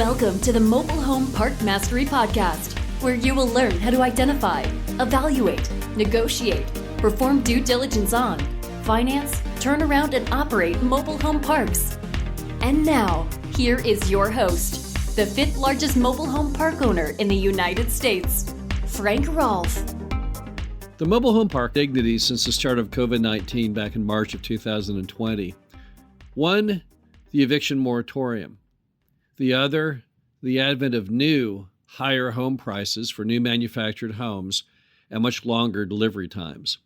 Welcome to the Mobile Home Park Mastery Podcast, where you will learn how to identify, evaluate, negotiate, perform due diligence on, finance, turn around, and operate mobile home parks. And now, here is your host, the fifth largest mobile home park owner in the United States, Frank Rolfe. The mobile home park dignity since the start of COVID-19 back in March of 2020. One, the eviction moratorium. The other, the advent of new, higher home prices for new manufactured homes and much longer delivery times.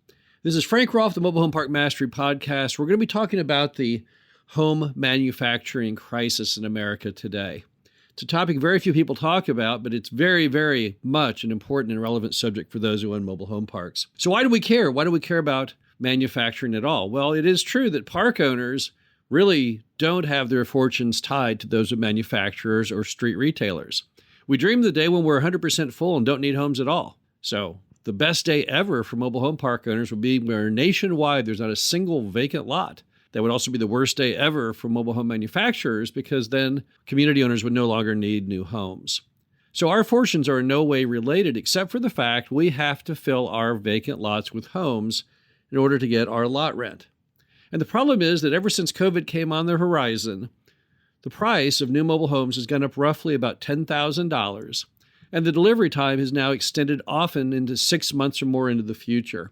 This is Frank Rolfe, the Mobile Home Park Mastery Podcast. We're going to be talking about the home manufacturing crisis in America today. It's a topic very few people talk about, but it's very, very much an important and relevant subject for those who own mobile home parks. So why do we care? Why do we care about manufacturing at all? Well, it is true that park owners really don't have their fortunes tied to those of manufacturers or street retailers. We dream of the day when we're 100% full and don't need homes at all. So the best day ever for mobile home park owners would be where nationwide there's not a single vacant lot. That would also be the worst day ever for mobile home manufacturers because then community owners would no longer need new homes. So our fortunes are in no way related except for the fact we have to fill our vacant lots with homes in order to get our lot rent. And the problem is that ever since COVID came on the horizon, the price of new mobile homes has gone up roughly about $10,000, and the delivery time has now extended often into 6 months or more into the future.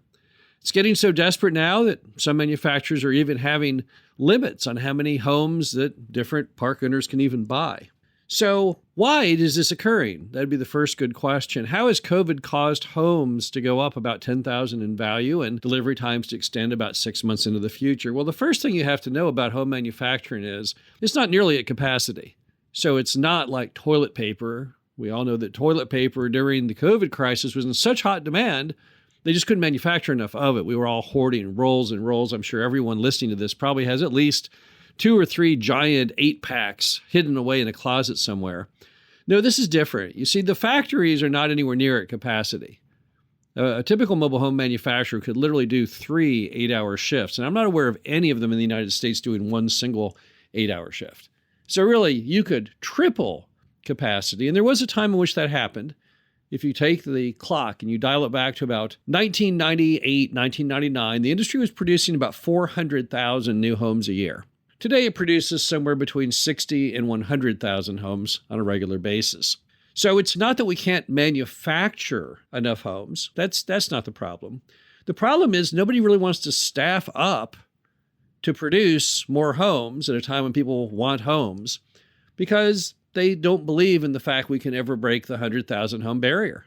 It's getting so desperate now that some manufacturers are even having limits on how many homes that different park owners can even buy. So why is this occurring? That'd be the first good question. How has COVID caused homes to go up about $10,000 in value and delivery times to extend about 6 months into the future? Well, the first thing you have to know about home manufacturing is it's not nearly at capacity. So it's not like toilet paper. We all know that toilet paper during the COVID crisis was in such hot demand, they just couldn't manufacture enough of it. We were all hoarding rolls and rolls. I'm sure everyone listening to this probably has at least 2 or 3 giant 8-packs hidden away in a closet somewhere. No, this is different. You see, the factories are not anywhere near at capacity. A typical mobile home manufacturer could literally do 3 8-hour shifts, and I'm not aware of any of them in the United States doing one single 8-hour shift. So really, you could triple capacity, and there was a time in which that happened. If you take the clock and you dial it back to about 1998, 1999, the industry was producing about 400,000 new homes a year. Today, it produces somewhere between 60 and 100,000 homes on a regular basis. So it's not that we can't manufacture enough homes. That's not the problem. The problem is nobody really wants to staff up to produce more homes at a time when people want homes because they don't believe in the fact we can ever break the 100,000 home barrier.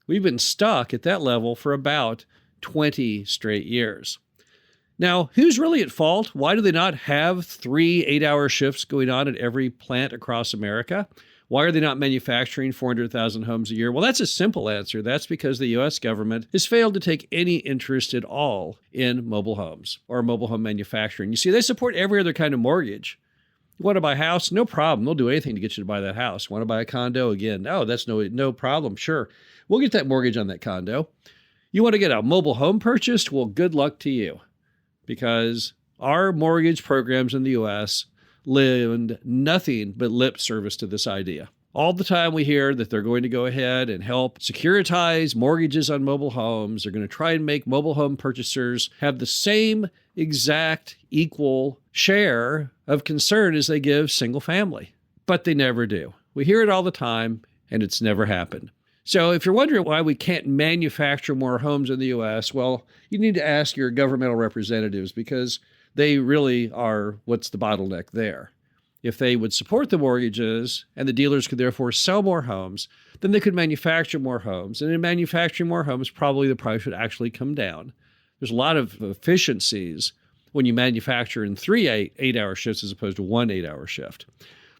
We've been stuck at that level for about 20 straight years. Now, who's really at fault? Why do they not have 3 8-hour shifts going on at every plant across America? Why are they not manufacturing 400,000 homes a year? Well, that's a simple answer. That's because the U.S. government has failed to take any interest at all in mobile homes or mobile home manufacturing. You see, they support every other kind of mortgage. You want to buy a house? No problem. They'll do anything to get you to buy that house. Want to buy a condo? Again, no, that's no problem. Sure, we'll get that mortgage on that condo. You want to get a mobile home purchased? Well, good luck to you. Because our mortgage programs in the U.S. lend nothing but lip service to this idea. All the time we hear that they're going to go ahead and help securitize mortgages on mobile homes. They're going to try and make mobile home purchasers have the same exact equal share of concern as they give single family. But they never do. We hear it all the time, and it's never happened. So if you're wondering why we can't manufacture more homes in the U.S., well, you need to ask your governmental representatives because they really are what's the bottleneck there. If they would support the mortgages and the dealers could therefore sell more homes, then they could manufacture more homes. And in manufacturing more homes, probably the price would actually come down. There's a lot of efficiencies when you manufacture in 3 8-hour shifts as opposed to 1 8-hour shift.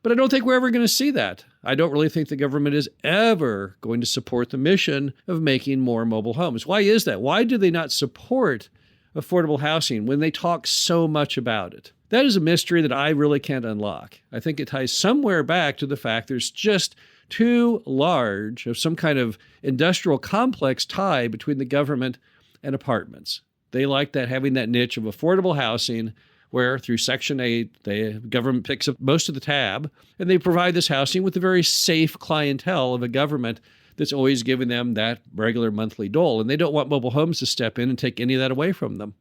But I don't think we're ever going to see that. I don't really think the government is ever going to support the mission of making more mobile homes. Why is that? Why do they not support affordable housing when they talk so much about it? That is a mystery that I really can't unlock. I think it ties somewhere back to the fact there's just too large of some kind of industrial complex tie between the government and apartments. They like that having that niche of affordable housing where through Section 8, the government picks up most of the tab, and they provide this housing with the very safe clientele of a government that's always giving them that regular monthly dole. And they don't want mobile homes to step in and take any of that away from them.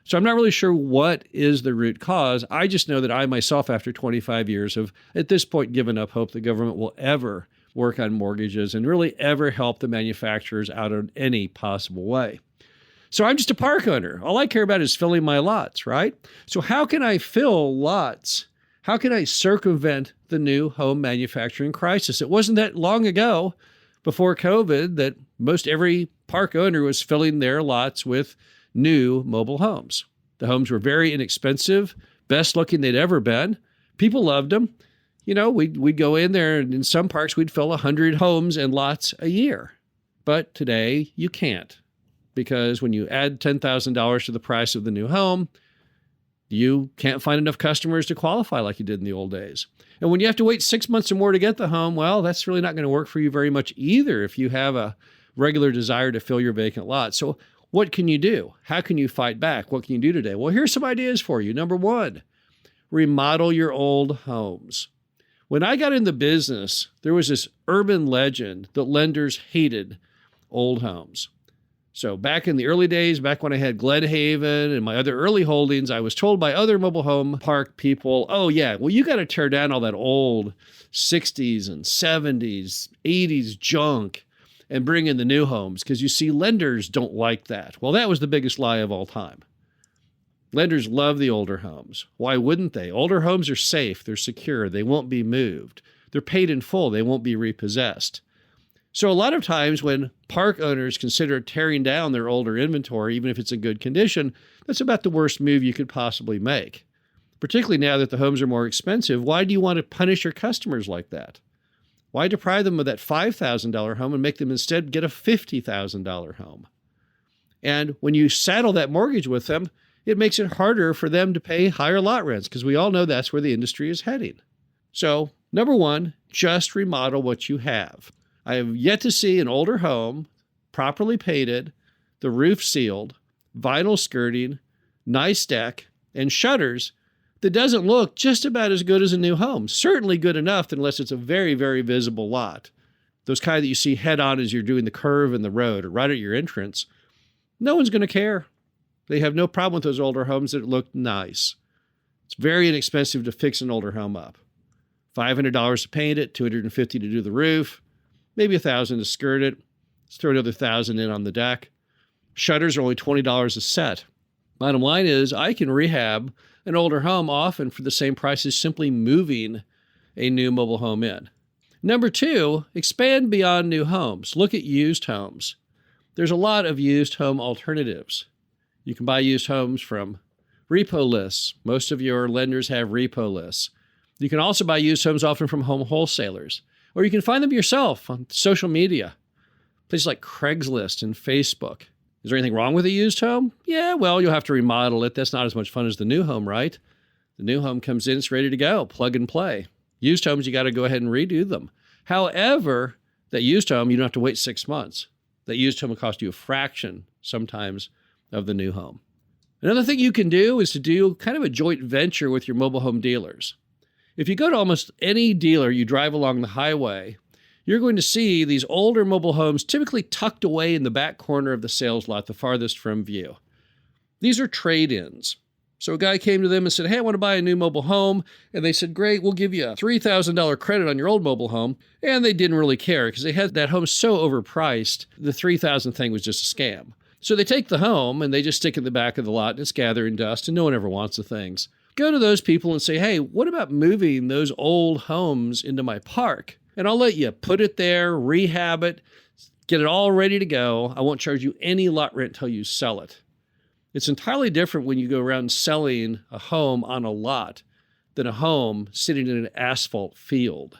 So I'm not really sure what is the root cause. I just know that I myself, after 25 years, have at this point given up hope the government will ever work on mortgages and really ever help the manufacturers out in any possible way. So I'm just a park owner. All I care about is filling my lots, right? So how can I fill lots? How can I circumvent the new home manufacturing crisis? It wasn't that long ago, before COVID, that most every park owner was filling their lots with new mobile homes. The homes were very inexpensive, best looking they'd ever been. People loved them. You know, we'd go in there, and in some parks, we'd fill 100 homes and lots a year. But today, you can't, because when you add $10,000 to the price of the new home, you can't find enough customers to qualify like you did in the old days. And when you have to wait 6 months or more to get the home, well, that's really not going to work for you very much either if you have a regular desire to fill your vacant lot. So what can you do? How can you fight back? What can you do today? Well, here's some ideas for you. Number one, remodel your old homes. When I got in the business, there was this urban legend that lenders hated old homes. So back in the early days, back when I had Glenhaven and my other early holdings, I was told by other mobile home park people, oh yeah, well, you got to tear down all that old 60s and 70s, 80s junk and bring in the new homes, because you see, lenders don't like that. Well, that was the biggest lie of all time. Lenders love the older homes. Why wouldn't they? Older homes are safe, they're secure, they won't be moved. They're paid in full, they won't be repossessed. So a lot of times when park owners consider tearing down their older inventory, even if it's in good condition, that's about the worst move you could possibly make. Particularly now that the homes are more expensive, why do you want to punish your customers like that? Why deprive them of that $5,000 home and make them instead get a $50,000 home? And when you saddle that mortgage with them, it makes it harder for them to pay higher lot rents, because we all know that's where the industry is heading. So, number one, just remodel what you have. I have yet to see an older home, properly painted, the roof sealed, vinyl skirting, nice deck, and shutters that doesn't look just about as good as a new home. Certainly good enough unless it's a very, very visible lot. Those kind that you see head on as you're doing the curve in the road or right at your entrance. No one's going to care. They have no problem with those older homes that look nice. It's very inexpensive to fix an older home up. $500 to paint it, $250 to do the roof, maybe $1,000 to skirt it. Let's throw another $1,000 in on the deck. Shutters are only $20 a set. Bottom line is, I can rehab an older home often for the same price as simply moving a new mobile home in. Number two, expand beyond new homes. Look at used homes. There's a lot of used home alternatives. You can buy used homes from repo lists. Most of your lenders have repo lists. You can also buy used homes often from home wholesalers, or you can find them yourself on social media, places like Craigslist and Facebook. Is there anything wrong with a used home? Yeah, well, you'll have to remodel it. That's not as much fun as the new home, right? The new home comes in, it's ready to go, plug and play. Used homes, you got to go ahead and redo them. However, that used home, you don't have to wait 6 months. That used home will cost you a fraction sometimes of the new home. Another thing you can do is to do kind of a joint venture with your mobile home dealers. If you go to almost any dealer you drive along the highway, you're going to see these older mobile homes typically tucked away in the back corner of the sales lot, the farthest from view. These are trade-ins. So a guy came to them and said, hey, I want to buy a new mobile home. And they said, great, we'll give you a $3,000 credit on your old mobile home. And they didn't really care because they had that home so overpriced, the $3,000 thing was just a scam. So they take the home and they just stick it in the back of the lot and it's gathering dust and no one ever wants the things. Go to those people and say, hey, what about moving those old homes into my park? And I'll let you put it there, rehab it, get it all ready to go. I won't charge you any lot rent until you sell it. It's entirely different when you go around selling a home on a lot than a home sitting in an asphalt field.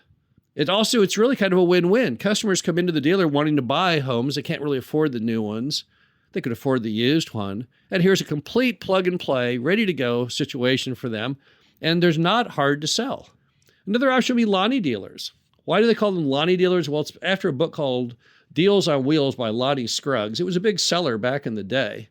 It's really kind of a win-win. Customers come into the dealer wanting to buy homes. They can't really afford the new ones. They could afford the used one. And here's a complete plug-and-play, ready-to-go situation for them. And there's not hard to sell. Another option would be Lonnie dealers. Why do they call them Lonnie dealers? Well, it's after a book called Deals on Wheels by Lonnie Scruggs. It was a big seller back in the day.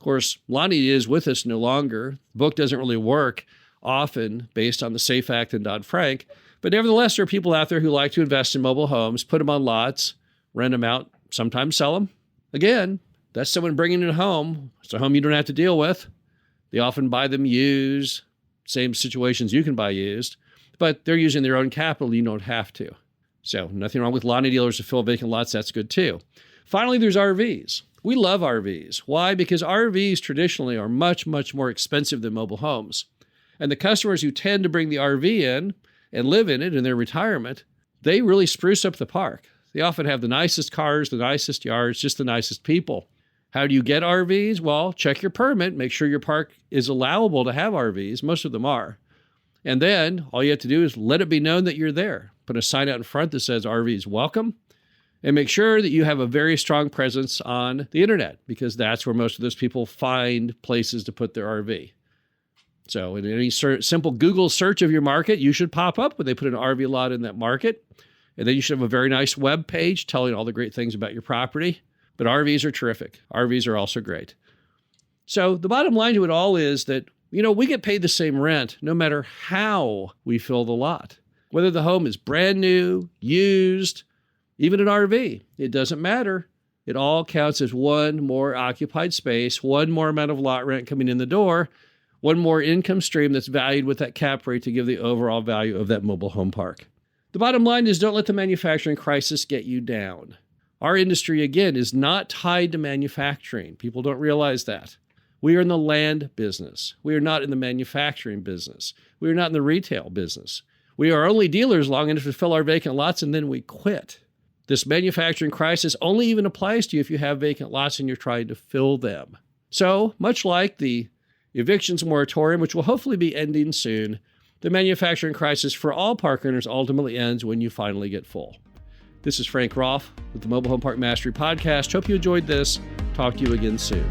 Of course, Lonnie is with us no longer. The book doesn't really work often based on the SAFE Act and Dodd-Frank, but nevertheless, there are people out there who like to invest in mobile homes, put them on lots, rent them out, sometimes sell them. Again, that's someone bringing it home. It's a home you don't have to deal with. They often buy them used, same situations you can buy used, but they're using their own capital. You don't have to. So nothing wrong with Lonnie dealers to fill vacant lots. That's good too. Finally, there's RVs. We love RVs. Why? Because RVs traditionally are much, much more expensive than mobile homes. And the customers who tend to bring the RV in and live in it in their retirement, they really spruce up the park. They often have the nicest cars, the nicest yards, just the nicest people. How do you get RVs? Well, check your permit. Make sure your park is allowable to have RVs. Most of them are. And then all you have to do is let it be known that you're there. Put a sign out in front that says RVs welcome. And make sure that you have a very strong presence on the internet, because that's where most of those people find places to put their RV. So in any simple Google search of your market, you should pop up when they put an RV lot in that market. And then you should have a very nice web page telling all the great things about your property. But RVs are terrific. RVs are also great. So the bottom line to it all is that, we get paid the same rent no matter how we fill the lot. Whether the home is brand new, used, even an RV, it doesn't matter. It all counts as one more occupied space, one more amount of lot rent coming in the door, one more income stream that's valued with that cap rate to give the overall value of that mobile home park. The bottom line is, don't let the manufacturing crisis get you down. Our industry, again, is not tied to manufacturing. People don't realize that. We are in the land business. We are not in the manufacturing business. We are not in the retail business. We are only dealers long enough to fill our vacant lots, and then we quit. This manufacturing crisis only even applies to you if you have vacant lots and you're trying to fill them. So, much like the evictions moratorium, which will hopefully be ending soon, the manufacturing crisis for all park owners ultimately ends when you finally get full. This is Frank Rolfe with the Mobile Home Park Mastery Podcast. Hope you enjoyed this. Talk to you again soon.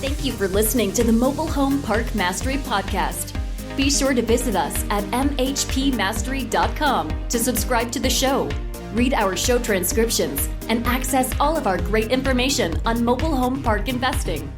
Thank you for listening to the Mobile Home Park Mastery Podcast. Be sure to visit us at mhpmastery.com to subscribe to the show, read our show transcriptions, and access all of our great information on mobile home park investing.